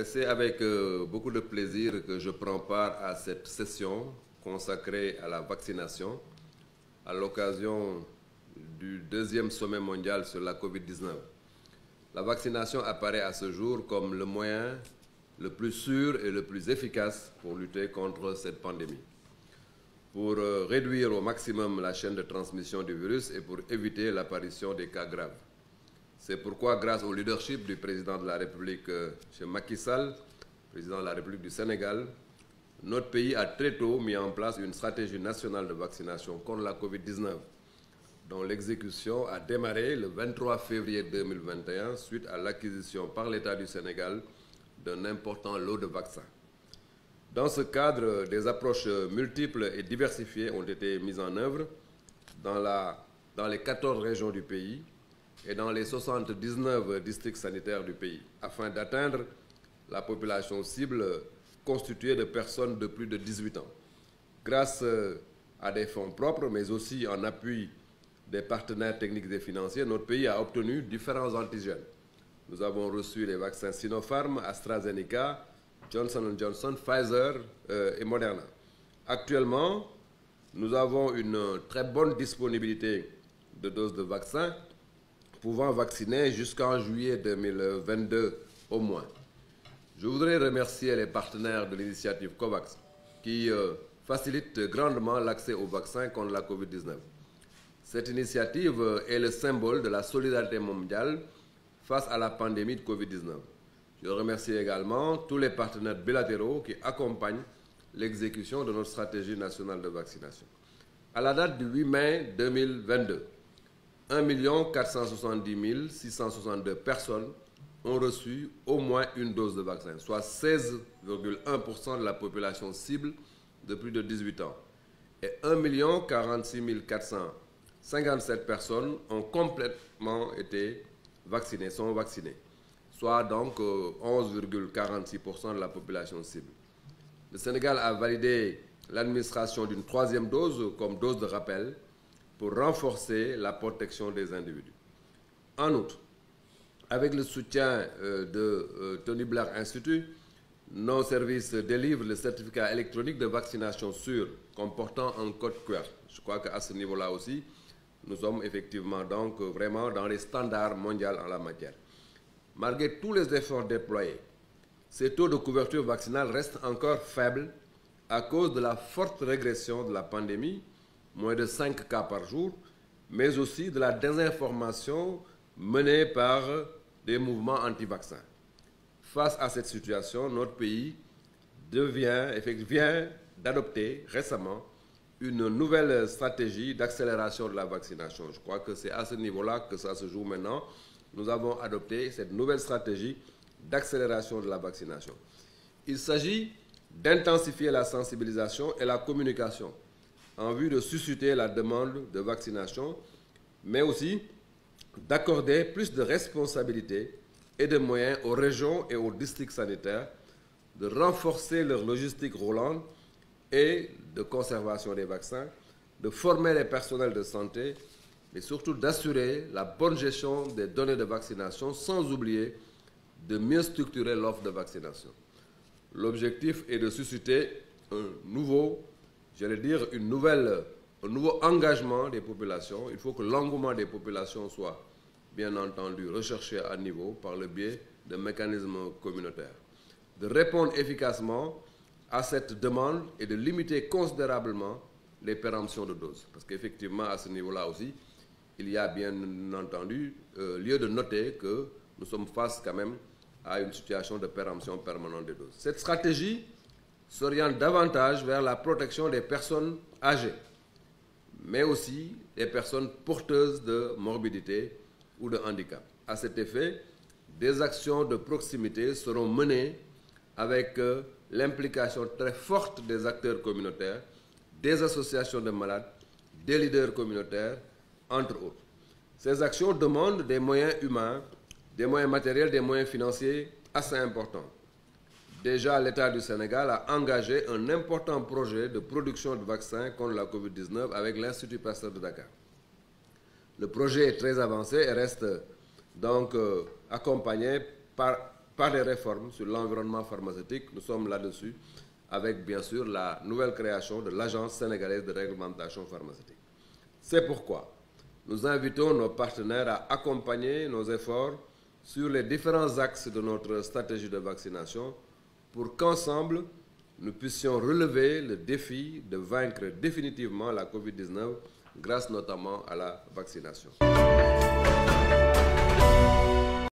C'est avec beaucoup de plaisir que je prends part à cette session consacrée à la vaccination à l'occasion du deuxième sommet mondial sur la Covid-19. La vaccination apparaît à ce jour comme le moyen le plus sûr et le plus efficace pour lutter contre cette pandémie, pour réduire au maximum la chaîne de transmission du virus et pour éviter l'apparition des cas graves. C'est pourquoi, grâce au leadership du président de la République, M. Macky Sall, président de la République du Sénégal, notre pays a très tôt mis en place une stratégie nationale de vaccination contre la Covid-19, dont l'exécution a démarré le 23 février 2021 suite à l'acquisition par l'État du Sénégal d'un important lot de vaccins. Dans ce cadre, des approches multiples et diversifiées ont été mises en œuvre dans les 14 régions du pays et dans les 79 districts sanitaires du pays, afin d'atteindre la population cible constituée de personnes de plus de 18 ans. Grâce à des fonds propres, mais aussi en appui des partenaires techniques et financiers, notre pays a obtenu différents antigènes. Nous avons reçu les vaccins Sinopharm, AstraZeneca, Johnson & Johnson, Pfizer et Moderna. Actuellement, nous avons une très bonne disponibilité de doses de vaccins, pouvant vacciner jusqu'en juillet 2022 au moins. Je voudrais remercier les partenaires de l'initiative COVAX qui facilitent grandement l'accès aux vaccins contre la Covid-19. Cette initiative est le symbole de la solidarité mondiale face à la pandémie de Covid-19. Je remercie également tous les partenaires bilatéraux qui accompagnent l'exécution de notre stratégie nationale de vaccination. À la date du 8 mai 2022, 1 470 662 personnes ont reçu au moins une dose de vaccin, soit 16,1% de la population cible de plus de 18 ans. Et 1 46 457 personnes ont complètement été vaccinées, sont vaccinées, soit donc 11,46% de la population cible. Le Sénégal a validé l'administration d'une troisième dose comme dose de rappel pour renforcer la protection des individus. En outre, avec le soutien de Tony Blair Institute, nos services délivrent le certificat électronique de vaccination sûr comportant un code QR. Je crois qu'à ce niveau-là aussi, nous sommes effectivement donc vraiment dans les standards mondiaux en la matière. Malgré tous les efforts déployés, ces taux de couverture vaccinale restent encore faibles à cause de la forte régression de la pandémie, moins de 5 cas par jour, mais aussi de la désinformation menée par des mouvements anti-vaccins. Face à cette situation, notre pays vient d'adopter récemment une nouvelle stratégie d'accélération de la vaccination. Je crois que c'est à ce niveau-là que ça se joue maintenant. Nous avons adopté cette nouvelle stratégie d'accélération de la vaccination. Il s'agit d'intensifier la sensibilisation et la communication en vue de susciter la demande de vaccination, mais aussi d'accorder plus de responsabilités et de moyens aux régions et aux districts sanitaires, de renforcer leur logistique roulante et de conservation des vaccins, de former les personnels de santé, mais surtout d'assurer la bonne gestion des données de vaccination, sans oublier de mieux structurer l'offre de vaccination. L'objectif est de susciter un nouveau engagement des populations. Il faut que l'engouement des populations soit, bien entendu, recherché à niveau par le biais de mécanismes communautaires. De répondre efficacement à cette demande et de limiter considérablement les péremptions de doses. Parce qu'effectivement, à ce niveau-là aussi, il y a bien entendu lieu de noter que nous sommes face quand même à une situation de péremption permanente des doses. Cette stratégie s'oriente davantage vers la protection des personnes âgées, mais aussi des personnes porteuses de morbidité ou de handicap. À cet effet, des actions de proximité seront menées avec l'implication très forte des acteurs communautaires, des associations de malades, des leaders communautaires, entre autres. Ces actions demandent des moyens humains, des moyens matériels, des moyens financiers assez importants. Déjà, l'État du Sénégal a engagé un important projet de production de vaccins contre la Covid-19 avec l'Institut Pasteur de Dakar. Le projet est très avancé et reste donc accompagné par par les réformes sur l'environnement pharmaceutique. Nous sommes là-dessus avec bien sûr la nouvelle création de l'Agence sénégalaise de réglementation pharmaceutique. C'est pourquoi nous invitons nos partenaires à accompagner nos efforts sur les différents axes de notre stratégie de vaccination pour qu'ensemble, nous puissions relever le défi de vaincre définitivement la COVID-19 grâce notamment à la vaccination.